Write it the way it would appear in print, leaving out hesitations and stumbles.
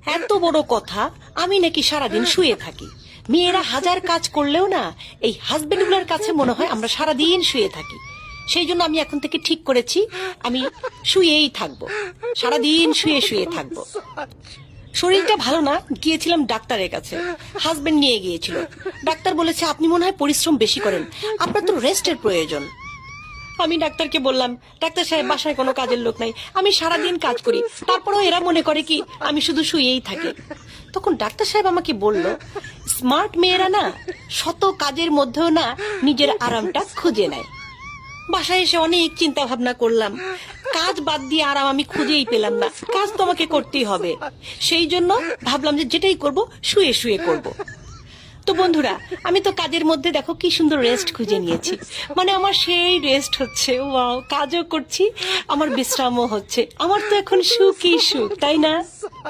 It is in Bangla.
এত বড় কথা, আমি নাকি সারাদিন শুয়ে থাকি। মেয়েরা হাজার কাজ করলেও না, এই হাজবেন্ডগুলোর কাছে মনে হয় আমরা সারাদিন শুয়ে থাকি। সেই জন্য আমি এখন থেকে ঠিক করেছি, আমি শুয়েই থাকবো, সারাদিন শুয়ে শুয়ে থাকবো। শরীরটা ভালো না, গিয়েছিলাম ডাক্তারের কাছে, হাজবেন্ড নিয়ে গিয়েছিল। ডাক্তার বলেছে আপনি মনে হয় পরিশ্রম বেশি করেন, আপনার তো রেস্টের প্রয়োজন। আমি ডাক্তারকে বললাম, ডাক্তার সাহেব বাসায় কোনো কাজের লোক নাই, আমি সারাদিন কাজ করি, তারপরেও এরা মনে করে কি আমি শুধু শুয়েই থাকি। তখন ডাক্তার সাহেব আমাকে বলল, স্মার্ট মেয়েরা না শত কাজের মধ্যেও না নিজের আরামটা খুঁজে নেয়। বাসায় এসে অনেক চিন্তা ভাবনা করলাম, কাজ বাদ দিয়ে আরাম আমি খুঁজেই পেলাম না, কাজ তো আমাকে করতেই হবে। সেই জন্য ভাবলাম যে যেটাই করব শুয়ে শুয়ে করব। তো বন্ধুরা, আমি তো কাজের মধ্যে দেখো কি সুন্দর রেস্ট খুঁজে নিয়েছি, মানে আমার সেই রেস্ট হচ্ছে, ওয়াও, কাজও করছি, আমার বিশ্রামও হচ্ছে, আমার তো এখন সুখই সুখ, তাই না?